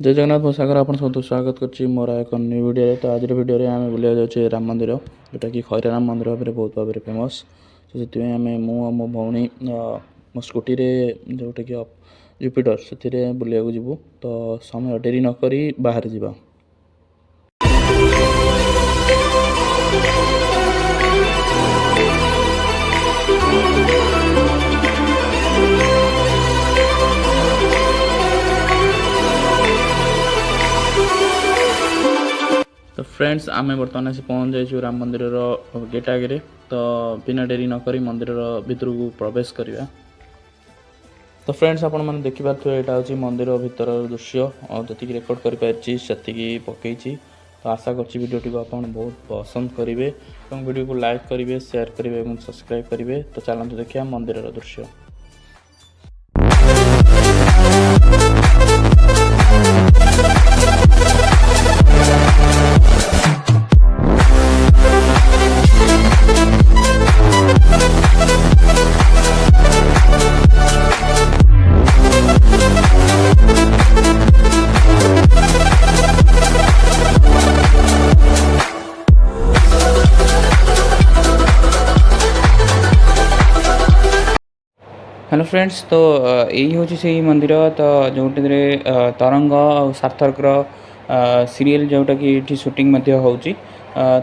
जय जगन्नाथ मो सागर आप सब स्वागत कर मोर एक न्यू वीडियो। तो आज वीडियो आम बुला जाऊँ राम मंदिर जोटा कि खैरा राम मंदिर भाव में बहुत भाव में फेमस। तो से आम मु मो भौणी मो स्कूटी जोटा कि जुपिटर से बुलिया जीवु। तो समय डेरी नक बाहर जावा। तो फ्रेंड्स आम बर्तमान आसी पहुँच जाइए राम मंदिर गेट आगे। तो बिना डेरी नक मंदिर भितर को प्रवेश करवा। तो फ्रेंड्स आपण मैंने देखिपे यहाँ हूँ मंदिर भितर दृश्य जी रेकर्ड कर पकई। तो आशा कर वीडियो को आप बहुत पसंद करेंगे और वीडियो को लाइक करेंगे, शेयर करेंगे और सब्सक्राइब करेंगे। तो चलते देखिए मंदिर दृश्य। हेलो फ्रेंड्स, तो यही हूँ से मंदिर। तो जो तरंग और सार्थकर सीरियल जोटा कि ये शूटिंग होची।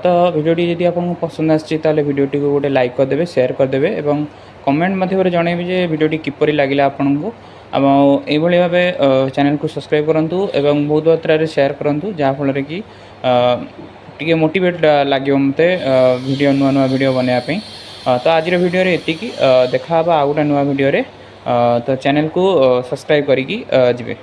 तो वीडियोटी जदि आपको पसंद आसाले वीडियोटी को गोटे लाइक करदे, शेयर करदे और कमेंट मध्य जनइबे जे वीडियोटी किपरि लगे आपन को। ये भाव चैनल को सब्सक्राइब करूँ और बहुत मात्रा शेयर करूँ जहाँफल कि टी मोटिवेट लगे मत वीडियो नुआ नुआ वीडियो बनायापी। तो आज वीडियो एति देखा आउ गोटे नुआ वीडियो। तो चैनल को सब्सक्राइब करी जी।